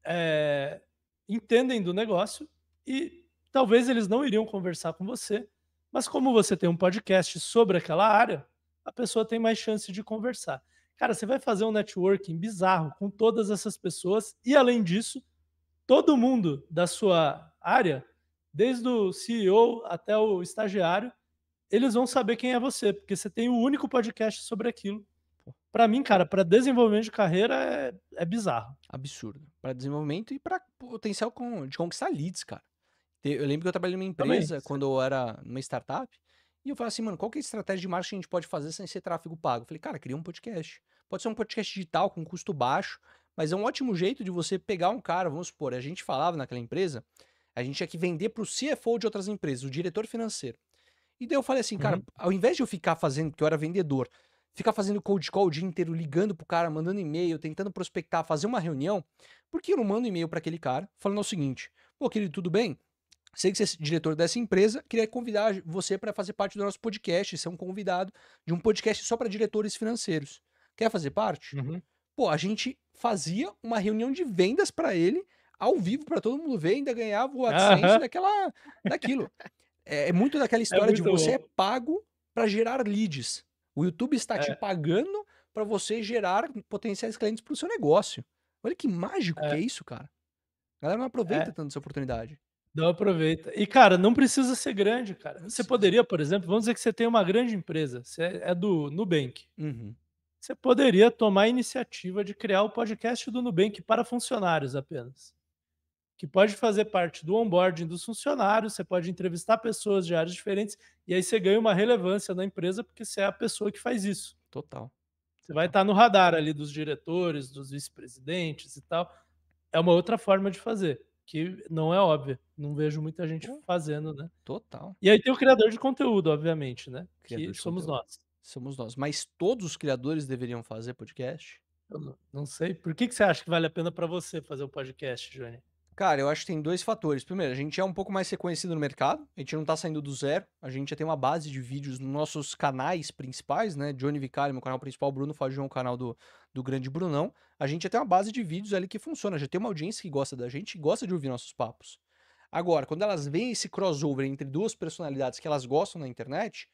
Speaker 2: eh, entendem do negócio e talvez eles não iriam conversar com você, mas como você tem um podcast sobre aquela área, a pessoa tem mais chance de conversar. Cara, você vai fazer um networking bizarro com todas essas pessoas e, além disso, todo mundo da sua área, desde o CEO até o estagiário, eles vão saber quem é você, porque você tem o único podcast sobre aquilo. Pra mim, cara, pra desenvolvimento de carreira é bizarro.
Speaker 1: Absurdo. Pra desenvolvimento e pra potencial de conquistar leads, cara. Eu lembro que eu trabalhei numa
Speaker 2: Também.
Speaker 1: empresa, quando eu era numa startup, e eu falei assim, mano, qual que é a estratégia de marketing que a gente pode fazer sem ser tráfego pago? Eu falei, cara, cria um podcast. Pode ser um podcast digital com custo baixo, mas é um ótimo jeito de você pegar um cara, vamos supor, a gente falava naquela empresa, a gente tinha que vender pro CFO de outras empresas, o diretor financeiro. E daí eu falei assim, cara,
Speaker 2: Uhum.
Speaker 1: ao invés de eu ficar fazendo, porque eu era vendedor, ficar fazendo cold call o dia inteiro, ligando pro cara, mandando e-mail, tentando prospectar, fazer uma reunião, por que eu não mando um e-mail para aquele cara falando o seguinte: pô, querido, tudo bem? Sei que você é diretor dessa empresa, queria convidar você para fazer parte do nosso podcast, ser um convidado de um podcast só para diretores financeiros. Quer fazer parte?
Speaker 2: Uhum.
Speaker 1: Pô, a gente fazia uma reunião de vendas para ele, ao vivo, para todo mundo ver, ainda ganhava o AdSense
Speaker 2: Aham.
Speaker 1: daquilo. É muito daquela
Speaker 2: É
Speaker 1: história de
Speaker 2: muito
Speaker 1: você é
Speaker 2: bom.
Speaker 1: pago para gerar leads. O YouTube está te
Speaker 2: É,
Speaker 1: pagando para você gerar potenciais clientes para o seu negócio. Olha que mágico que é
Speaker 2: é,
Speaker 1: isso, cara. A galera não aproveita
Speaker 2: é.
Speaker 1: tanto essa oportunidade.
Speaker 2: Não aproveita. E, cara, não precisa ser grande, cara.
Speaker 1: Não
Speaker 2: Você
Speaker 1: precisa.
Speaker 2: poderia, por exemplo, vamos dizer que você tem uma grande empresa, você é do Nubank.
Speaker 1: Uhum.
Speaker 2: Você poderia tomar a iniciativa de criar o podcast do Nubank para funcionários apenas. Que pode fazer parte do onboarding dos funcionários, você pode entrevistar pessoas de áreas diferentes, e aí você ganha uma relevância na empresa porque você é a pessoa que faz isso.
Speaker 1: Total.
Speaker 2: Você vai
Speaker 1: Total.
Speaker 2: estar no radar ali dos diretores, dos vice-presidentes e tal. É uma outra forma de fazer, que não é óbvia. Não vejo muita gente
Speaker 1: Pô,
Speaker 2: fazendo, né.
Speaker 1: total.
Speaker 2: E aí tem o criador de conteúdo, obviamente, né,
Speaker 1: Criador
Speaker 2: que
Speaker 1: de
Speaker 2: somos
Speaker 1: conteúdo.
Speaker 2: nós.
Speaker 1: Somos nós. Mas todos os criadores deveriam fazer podcast?
Speaker 2: Eu não sei. Por que você acha que vale a pena para você fazer o podcast, Johnny?
Speaker 1: Cara, eu acho que tem 2 fatores. Primeiro, a gente é um pouco mais reconhecido no mercado, a gente não tá saindo do zero, a gente já tem uma base de vídeos nos nossos canais principais, né, Johnny Vicari, meu canal principal, Bruno Fajão, o canal do grande Brunão. A gente já tem uma base de vídeos ali que funciona, já tem uma audiência que gosta da gente e gosta de ouvir nossos papos. Agora, quando elas veem esse crossover entre 2 personalidades que elas gostam na internet,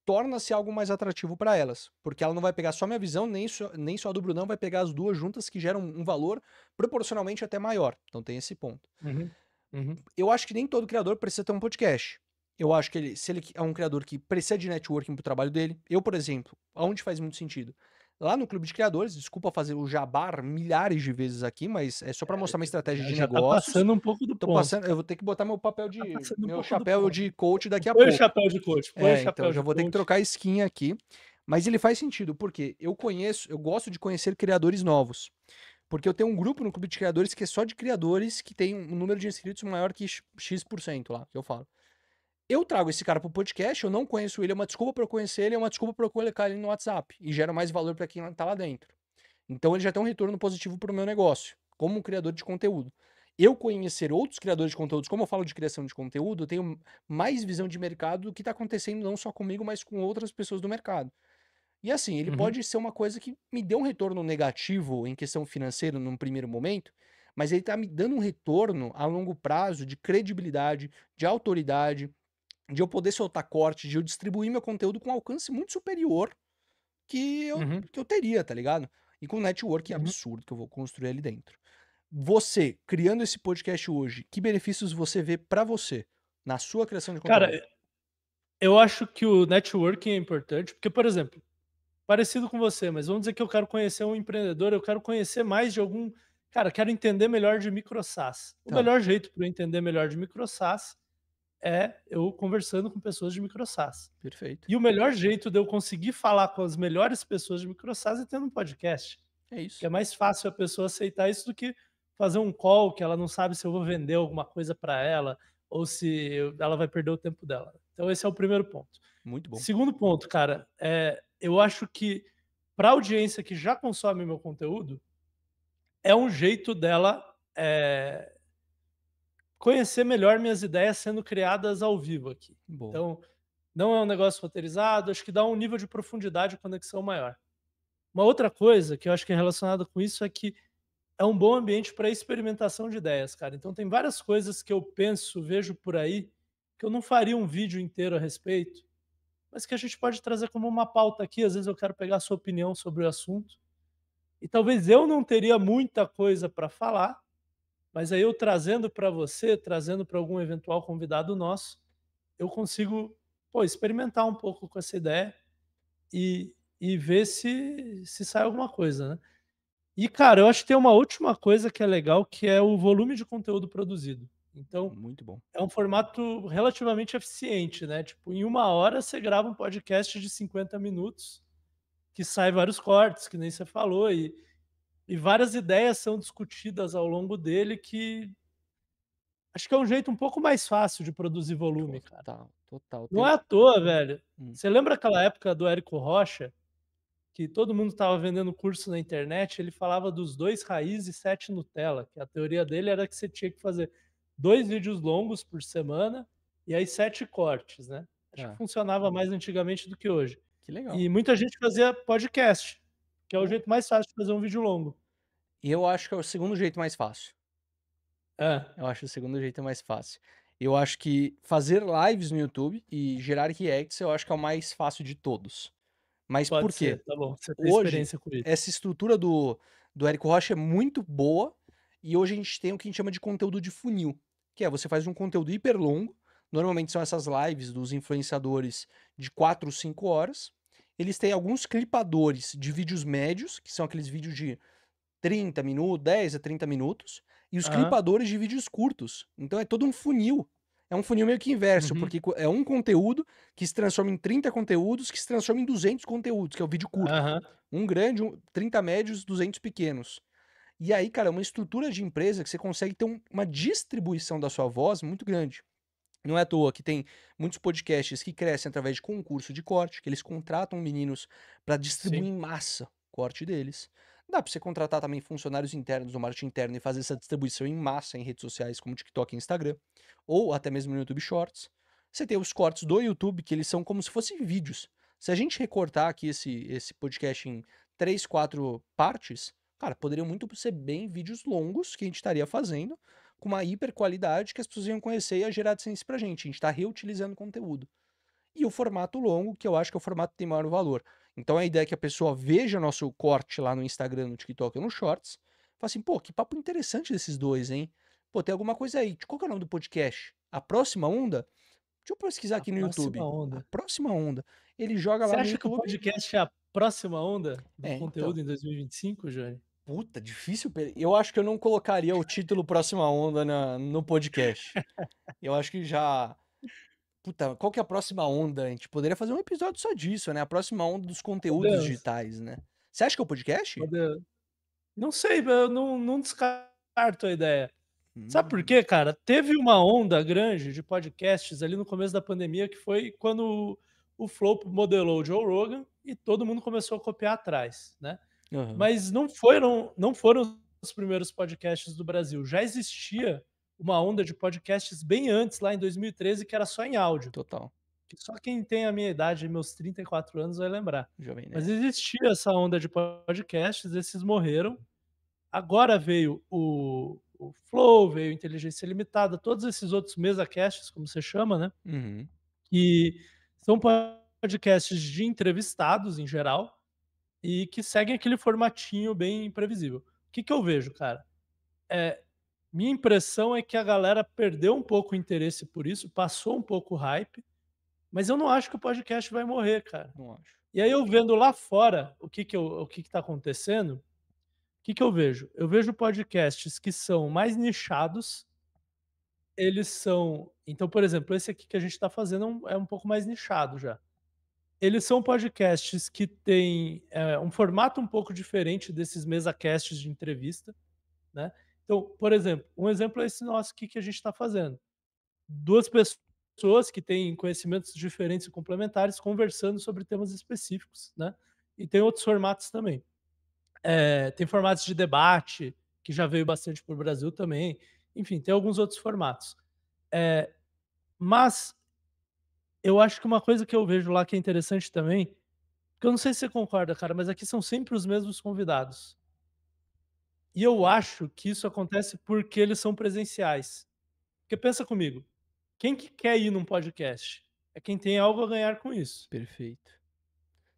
Speaker 1: torna-se algo mais atrativo para elas, porque ela não vai pegar só minha visão, nem só a do Brunão, vai pegar as 2 juntas que geram um valor proporcionalmente até maior. Então tem esse ponto.
Speaker 2: Uhum, uhum.
Speaker 1: Eu acho que nem todo criador precisa ter um podcast. Eu acho que se ele é um criador que precisa de networking pro trabalho dele, eu, por exemplo, aonde faz muito sentido? Lá no Clube de Criadores, desculpa fazer o jabar milhares de vezes aqui, mas é só para mostrar uma estratégia de
Speaker 2: Já tá
Speaker 1: negócios.
Speaker 2: passando um pouco do
Speaker 1: Tô
Speaker 2: ponto,
Speaker 1: passando, eu
Speaker 2: cara.
Speaker 1: vou ter que botar
Speaker 2: Tá passando um
Speaker 1: meu
Speaker 2: pouco do
Speaker 1: chapéu
Speaker 2: ponto.
Speaker 1: de coach daqui a
Speaker 2: Põe o
Speaker 1: pouco.
Speaker 2: chapéu de coach, põe o
Speaker 1: É, então
Speaker 2: chapéu
Speaker 1: já
Speaker 2: de
Speaker 1: vou ter que
Speaker 2: coach.
Speaker 1: trocar a skin aqui, mas ele faz sentido, porque eu gosto de conhecer criadores novos. Porque eu tenho um grupo no Clube de Criadores que é só de criadores que tem um número de inscritos maior que X% lá, que eu falo. Eu trago esse cara pro podcast, eu não conheço ele, é uma desculpa pra eu conhecer ele, é uma desculpa pra eu colocar ele no WhatsApp. E gera mais valor pra quem tá lá dentro. Então ele já tem um retorno positivo pro meu negócio, como um criador de conteúdo. Eu conhecer outros criadores de conteúdos, como eu falo de criação de conteúdo, eu tenho mais visão de mercado do que tá acontecendo não só comigo, mas com outras pessoas do mercado. E assim, ele
Speaker 2: Uhum,
Speaker 1: pode ser uma coisa que me dê um retorno negativo em questão financeira num primeiro momento, mas ele tá me dando um retorno a longo prazo de credibilidade, de autoridade, de eu poder soltar corte, de eu distribuir meu conteúdo com um alcance muito superior
Speaker 2: uhum,
Speaker 1: que eu teria, tá ligado? E com um network
Speaker 2: uhum.
Speaker 1: absurdo que eu vou construir ali dentro. Você, criando esse podcast hoje, que benefícios você vê pra você na sua criação de
Speaker 2: Cara,
Speaker 1: conteúdo?
Speaker 2: eu acho que o networking é importante, porque, por exemplo, parecido com você, mas vamos dizer que eu quero conhecer um empreendedor, eu quero conhecer mais de algum. Cara, quero entender melhor de micro SaaS. O
Speaker 1: Tá,
Speaker 2: melhor jeito para eu entender melhor de micro SaaS é eu conversando com pessoas de micro SaaS.
Speaker 1: perfeito.
Speaker 2: E o melhor jeito de eu conseguir falar com as melhores pessoas de micro SaaS é tendo um podcast.
Speaker 1: É
Speaker 2: Que
Speaker 1: isso.
Speaker 2: é mais fácil a pessoa aceitar isso do que fazer um call que ela não sabe se eu vou vender alguma coisa para ela ou se ela vai perder o tempo dela. Então esse é o primeiro ponto.
Speaker 1: Muito bom.
Speaker 2: Segundo ponto, cara, eu acho que para a audiência que já consome meu conteúdo, é um jeito dela, conhecer melhor minhas ideias sendo criadas ao vivo aqui.
Speaker 1: Boa.
Speaker 2: Então, não é um negócio roteirizado, acho que dá um nível de profundidade e conexão maior. Uma outra coisa que eu acho que é relacionada com isso é que é um bom ambiente para experimentação de ideias, cara. Então tem várias coisas que eu penso, vejo por aí, que eu não faria um vídeo inteiro a respeito, mas que a gente pode trazer como uma pauta aqui. Às vezes eu quero pegar a sua opinião sobre o assunto. E talvez eu não teria muita coisa para falar, mas aí eu trazendo para você, trazendo para algum eventual convidado nosso, eu consigo, pô, experimentar um pouco com essa ideia e ver se sai alguma coisa, né. E, cara, eu acho que tem uma última coisa que é legal, que é o volume de conteúdo produzido. Então,
Speaker 1: Muito bom.
Speaker 2: é um formato relativamente eficiente, né, tipo, em 1 hora você grava um podcast de 50 minutos, que sai vários cortes, que nem você falou, e várias ideias são discutidas ao longo dele, que acho que é um jeito um pouco mais fácil de produzir volume, cara.
Speaker 1: Total, total.
Speaker 2: Não
Speaker 1: Tem...
Speaker 2: é à toa, velho.
Speaker 1: Hum.
Speaker 2: Você lembra aquela época do Érico Rocha, que todo mundo estava vendendo curso na internet, ele falava dos 2 raiz e 7 Nutella, que a teoria dele era que você tinha que fazer 2 vídeos longos por semana e aí 7 cortes, né. Acho que
Speaker 1: Ah,
Speaker 2: funcionava mais antigamente do que hoje.
Speaker 1: que legal.
Speaker 2: E muita gente fazia podcast, que é o
Speaker 1: Pô,
Speaker 2: jeito mais fácil de fazer um vídeo longo.
Speaker 1: e eu acho que é o segundo jeito mais fácil.
Speaker 2: É,
Speaker 1: Eu acho o segundo jeito mais fácil. Eu acho que fazer lives no YouTube e gerar reacts, eu acho que é o mais fácil de todos. Mas
Speaker 2: pode
Speaker 1: por quê?
Speaker 2: ser, tá bom, você tem
Speaker 1: Hoje,
Speaker 2: experiência com isso.
Speaker 1: essa estrutura do Érico Rocha é muito boa, e hoje a gente tem o que a gente chama de conteúdo de funil, que é você faz um conteúdo hiper longo, normalmente são essas lives dos influenciadores de 4 ou 5 horas. Eles têm alguns clipadores de vídeos médios, que são aqueles vídeos de 30 minutos, 10 a 30 minutos, e os
Speaker 2: Aham.
Speaker 1: clipadores de vídeos curtos. Então é todo um funil. É um funil meio que inverso,
Speaker 2: Uhum.
Speaker 1: porque é um conteúdo que se transforma em 30 conteúdos, que se transforma em 200 conteúdos, que é o vídeo curto.
Speaker 2: Aham.
Speaker 1: Um grande, 30 médios, 200 pequenos. E aí, cara, é uma estrutura de empresa que você consegue ter uma distribuição da sua voz muito grande. Não é à toa que tem muitos podcasts que crescem através de concurso de corte, que eles contratam meninos para distribuir
Speaker 2: Sim.
Speaker 1: em massa o corte deles. Dá para você contratar também funcionários internos do marketing interno e fazer essa distribuição em massa em redes sociais como TikTok e Instagram, ou até mesmo no YouTube Shorts. Você tem os cortes do YouTube, que eles são como se fossem vídeos. Se a gente recortar aqui esse podcast em 3, 4 partes, cara, poderiam muito ser bem vídeos longos que a gente estaria fazendo, com uma hiper qualidade que as pessoas iam conhecer e ia gerar AdSense pra gente. A gente tá reutilizando conteúdo. E o formato longo, que eu acho que é o formato que tem maior valor. Então a ideia é que a pessoa veja nosso corte lá no Instagram, no TikTok ou no Shorts, fala assim, pô, que papo interessante desses dois, hein? Pô, tem alguma coisa aí. Qual que é o nome do podcast? A próxima onda? Deixa eu pesquisar
Speaker 2: A
Speaker 1: aqui no
Speaker 2: próxima
Speaker 1: YouTube. A
Speaker 2: onda.
Speaker 1: próxima onda. Ele joga
Speaker 2: Você
Speaker 1: lá no
Speaker 2: acha que o
Speaker 1: YouTube.
Speaker 2: podcast é a próxima onda do
Speaker 1: Então.
Speaker 2: conteúdo em 2025, Jânio?
Speaker 1: Puta, difícil. Eu acho que eu não colocaria o título Próxima Onda no podcast. Eu acho que já. Puta, qual que é a próxima onda? A gente poderia fazer um episódio só disso, né? A próxima onda dos conteúdos
Speaker 2: Podemos,
Speaker 1: digitais, né? Você acha que é o podcast?
Speaker 2: podemos. Não sei, eu não descarto a ideia. Sabe por
Speaker 1: Hum,
Speaker 2: quê, cara? Teve uma onda grande de podcasts ali no começo da pandemia, que foi quando o Flow modelou o Joe Rogan e todo mundo começou a copiar atrás, né?
Speaker 1: aham,
Speaker 2: Mas não foram os primeiros podcasts do Brasil. Já existia uma onda de podcasts bem antes, lá em 2013, que era só em áudio.
Speaker 1: total.
Speaker 2: Que só quem tem a minha idade, meus 34 anos, vai lembrar.
Speaker 1: Jovem
Speaker 2: Mas
Speaker 1: Nerd.
Speaker 2: existia essa onda de podcasts, esses morreram. Agora veio o Flow, veio Inteligência Limitada, todos esses outros mesacasts, como você chama, né?
Speaker 1: Uhum,
Speaker 2: Que são podcasts de entrevistados em geral e que seguem aquele formatinho bem previsível. O que eu vejo, cara? Minha impressão é que a galera perdeu um pouco o interesse por isso, passou um pouco o hype, mas eu não acho que o podcast vai morrer, cara.
Speaker 1: não acho.
Speaker 2: E aí eu vendo lá fora o que tá acontecendo, o que eu vejo? Eu vejo podcasts que são mais nichados, eles são então, por exemplo, esse aqui que a gente está fazendo é um pouco mais nichado já. Eles são podcasts que têm, um formato um pouco diferente desses mesacasts de entrevista, né. Então, por exemplo, um exemplo é esse nosso aqui que a gente está fazendo. 2 pessoas que têm conhecimentos diferentes e complementares conversando sobre temas específicos, né. E tem outros formatos também. Tem formatos de debate, que já veio bastante para o Brasil também. Enfim, tem alguns outros formatos. Eh, mas eu acho que uma coisa que eu vejo lá que é interessante também, que eu não sei se você concorda, cara, mas aqui são sempre os mesmos convidados. E eu acho que isso acontece porque eles são presenciais. Porque pensa comigo, quem que quer ir num podcast? É quem tem algo a ganhar com isso.
Speaker 1: Perfeito.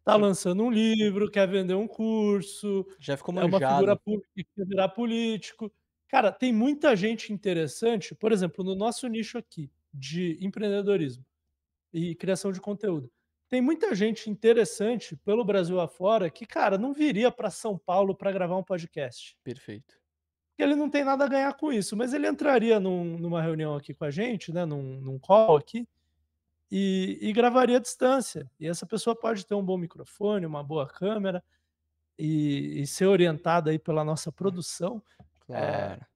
Speaker 2: Tá
Speaker 1: Sim,
Speaker 2: lançando um livro, quer vender um curso,
Speaker 1: já ficou
Speaker 2: é uma figura
Speaker 1: manjado.
Speaker 2: pública que quer virar político. Cara, tem muita gente interessante, por exemplo, no nosso nicho aqui, de empreendedorismo e criação de conteúdo. Tem muita gente interessante pelo Brasil afora que, cara, não viria para São Paulo para gravar um podcast.
Speaker 1: Perfeito.
Speaker 2: Porque ele não tem nada a ganhar com isso, mas ele entraria numa reunião aqui com a gente, né, num call aqui, e gravaria à distância. E essa pessoa pode ter um bom microfone, uma boa câmera e ser orientada aí pela nossa produção, eh,
Speaker 1: Claro.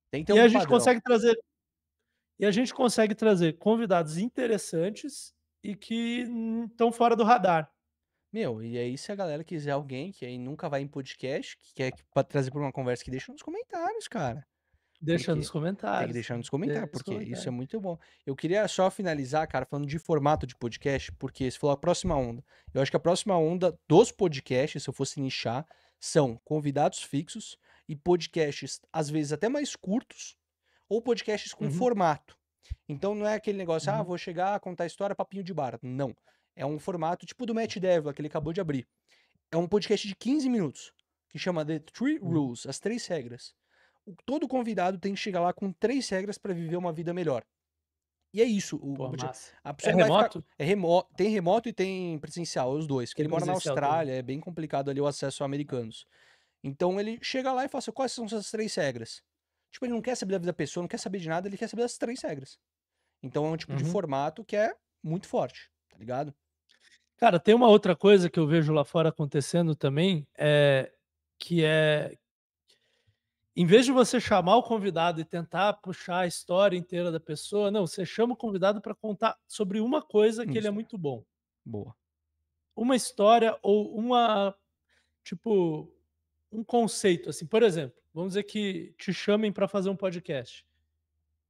Speaker 1: Tem que ter
Speaker 2: e
Speaker 1: um
Speaker 2: a gente
Speaker 1: padrão.
Speaker 2: consegue trazer convidados interessantes e que estão fora do radar.
Speaker 1: Meu, e aí se a galera quiser alguém que aí nunca vai em podcast, que quer pra trazer pra uma conversa, que deixa nos comentários, cara.
Speaker 2: Deixa nos
Speaker 1: Porque tem que
Speaker 2: comentários,
Speaker 1: deixar
Speaker 2: cara,
Speaker 1: nos comentários,
Speaker 2: deixa nos
Speaker 1: porque isso é
Speaker 2: comentários.
Speaker 1: muito bom. Eu queria só finalizar, cara, falando de formato de podcast, porque você falou a próxima onda. Eu acho que a próxima onda dos podcasts, se eu fosse nichar, são convidados fixos e podcasts, às vezes até mais curtos, ou podcasts com
Speaker 2: Uhum,
Speaker 1: formato. Então não é aquele negócio, ah,
Speaker 2: uhum,
Speaker 1: vou chegar, contar história, papinho de bar. Não. É um formato tipo do Matt Devil, que ele acabou de abrir. É um podcast de 15 minutos, que chama The Three
Speaker 2: uhum.
Speaker 1: Rules, as três regras. Todo convidado tem que chegar lá com três regras para viver uma vida melhor. E é isso.
Speaker 2: Pô, massa.
Speaker 1: A
Speaker 2: É
Speaker 1: pessoa não vai ficar.
Speaker 2: remoto?
Speaker 1: Tem remoto e tem presencial, os dois. Porque
Speaker 2: Tem
Speaker 1: ele mora na
Speaker 2: presencial também.
Speaker 1: Austrália, é bem complicado ali o acesso a americanos. Então ele chega lá e fala assim: quais são essas três regras? Tipo, ele não quer saber da vida da pessoa, não quer saber de nada, ele quer saber das três regras. Então é um tipo de
Speaker 2: Uhum.
Speaker 1: formato que é muito forte, tá ligado?
Speaker 2: Cara, tem uma outra coisa que eu vejo lá fora acontecendo também, que é, em vez de você chamar o convidado e tentar puxar a história inteira da pessoa, não, você chama o convidado para contar sobre uma coisa que ele é
Speaker 1: Isso,
Speaker 2: muito bom.
Speaker 1: boa.
Speaker 2: Uma história ou tipo, um conceito, assim. Por exemplo, vamos dizer que te chamem para fazer um podcast.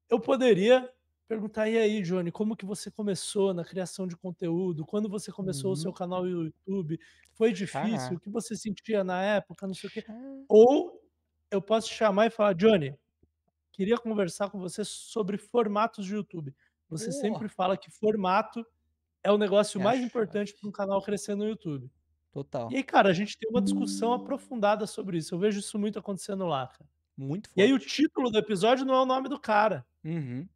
Speaker 2: Eu poderia perguntar: "E aí, Johnny, como que você começou na criação de conteúdo? Quando você começou o seu
Speaker 1: Uhum.
Speaker 2: canal no YouTube? Foi difícil?
Speaker 1: Chá,
Speaker 2: O que você sentia na época? Não sei o quê".
Speaker 1: chá.
Speaker 2: Ou eu posso te chamar e falar: "Johnny, queria conversar com você sobre formatos de YouTube. Você sempre
Speaker 1: Porra,
Speaker 2: fala que formato é o negócio
Speaker 1: é a
Speaker 2: mais
Speaker 1: chave.
Speaker 2: importante para um canal crescer no YouTube".
Speaker 1: Total.
Speaker 2: E aí, cara, a gente tem uma discussão aprofundada sobre isso. Eu vejo isso muito acontecendo lá, cara.
Speaker 1: Muito
Speaker 2: E aí o
Speaker 1: forte.
Speaker 2: título do episódio não é o nome do cara.
Speaker 1: Uhum.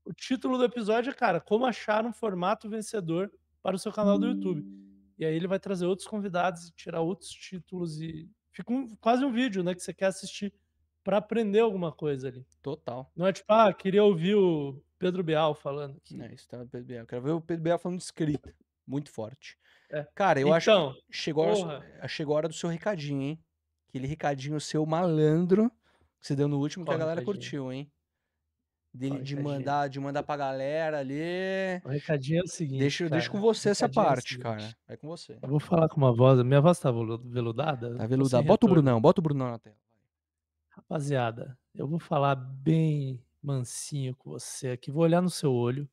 Speaker 2: O título do episódio é, cara, como achar um formato vencedor para o seu canal do YouTube. E aí ele vai trazer outros convidados e tirar outros títulos e fica quase um vídeo, né, que você quer assistir para aprender alguma coisa ali.
Speaker 1: Total.
Speaker 2: Não é tipo: "Ah, queria ouvir o Pedro Bial falando aqui".
Speaker 1: É, isso tá no PDBA. Eu quero ver o PDBA falando de escrita. Muito forte.
Speaker 2: É.
Speaker 1: Cara, eu acho que
Speaker 2: Então, porra,
Speaker 1: chegou a hora do seu recadinho, hein? Aquele recadinho seu malandro que você deu no último que a
Speaker 2: qual
Speaker 1: galera
Speaker 2: recadinho?
Speaker 1: curtiu, hein? Dele
Speaker 2: Qual recadinho?
Speaker 1: de mandar pra galera ali.
Speaker 2: O recadinho é o seguinte,
Speaker 1: Deixa com
Speaker 2: cara, o
Speaker 1: você essa
Speaker 2: recadinho é o
Speaker 1: parte, cara.
Speaker 2: seguinte,
Speaker 1: Vai com você.
Speaker 2: eu vou falar com uma voz, minha voz tá veludada? Eu
Speaker 1: Tá
Speaker 2: tô sem
Speaker 1: veludado.
Speaker 2: retorno.
Speaker 1: Bota o Brunão na tela.
Speaker 2: Rapaziada, eu vou falar bem mansinho com você aqui, vou olhar no seu olho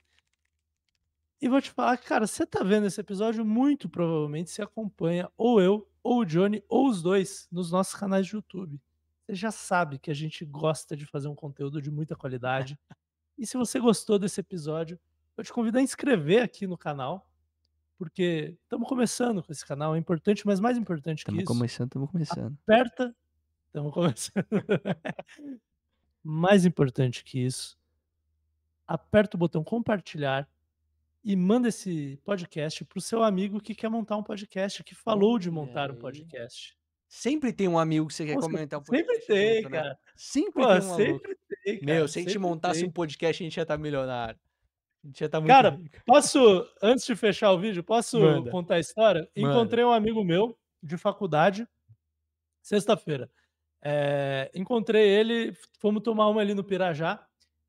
Speaker 2: e vou te falar que, cara, você tá vendo esse episódio, muito provavelmente você acompanha ou eu, ou o Johnny, ou os 2 nos nossos canais de YouTube. Você já sabe que a gente gosta de fazer um conteúdo de muita qualidade. E se você gostou desse episódio, eu te convido a inscrever aqui no canal, porque estamos começando com esse canal, é importante, mas mais importante que isso,
Speaker 1: Tamo começando.
Speaker 2: aperta estamos começando. Mais importante que isso, aperta o botão compartilhar e manda esse podcast para o seu amigo que quer montar um podcast, que falou de
Speaker 1: Olha
Speaker 2: montar um
Speaker 1: aí.
Speaker 2: podcast.
Speaker 1: Sempre tem um amigo que você quer
Speaker 2: Com cer
Speaker 1: comentar um
Speaker 2: sempre
Speaker 1: podcast
Speaker 2: tem,
Speaker 1: junto, né?
Speaker 2: cara.
Speaker 1: Sempre tem
Speaker 2: Pô,
Speaker 1: um maluco.
Speaker 2: sempre tem,
Speaker 1: Meu,
Speaker 2: cara,
Speaker 1: se a gente
Speaker 2: sempre
Speaker 1: montasse um
Speaker 2: tem.
Speaker 1: podcast, a gente ia estar milionário. A gente ia estar muito
Speaker 2: Cara,
Speaker 1: rico.
Speaker 2: posso antes de fechar o vídeo, posso
Speaker 1: Manda,
Speaker 2: contar a história?
Speaker 1: manda.
Speaker 2: Encontrei um amigo meu de faculdade, sexta-feira. Encontrei ele, fomos tomar uma ali no Pirajá,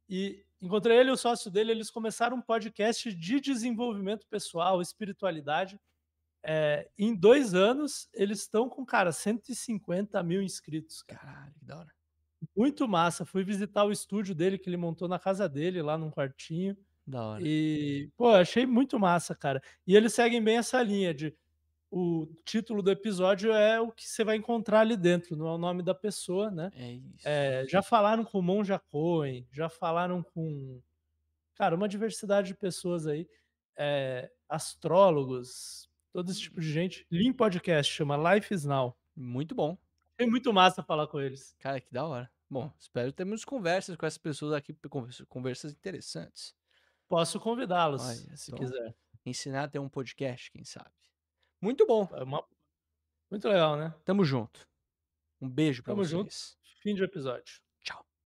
Speaker 2: e encontrei ele e o sócio dele, eles começaram um podcast de desenvolvimento pessoal, espiritualidade. Em 2 anos, eles estão com, cara, 150.000 inscritos, cara.
Speaker 1: Caralho, que da hora.
Speaker 2: Muito massa. Fui visitar o estúdio dele, que ele montou na casa dele, lá num quartinho.
Speaker 1: Da hora.
Speaker 2: E, pô, achei muito massa, cara. E eles seguem bem essa linha de o título do episódio é o que você vai encontrar ali dentro, não é o nome da pessoa, né.
Speaker 1: É isso.
Speaker 2: Já falaram com o Monja Coen, já falaram com, cara, uma diversidade de pessoas aí, astrólogos, todo esse tipo de gente. Lean Podcast, chama Life is Now.
Speaker 1: Muito bom.
Speaker 2: É muito massa falar com eles.
Speaker 1: Cara, que da hora. Bom, espero termos conversas com essas pessoas aqui, conversas interessantes.
Speaker 2: Posso convidá-los,
Speaker 1: Olha,
Speaker 2: se
Speaker 1: então,
Speaker 2: quiser.
Speaker 1: ensinar a ter um podcast, quem sabe. Muito bom.
Speaker 2: É muito legal, né.
Speaker 1: Tamo junto. Um beijo pra
Speaker 2: Tamo junto.
Speaker 1: vocês.
Speaker 2: Fim de episódio.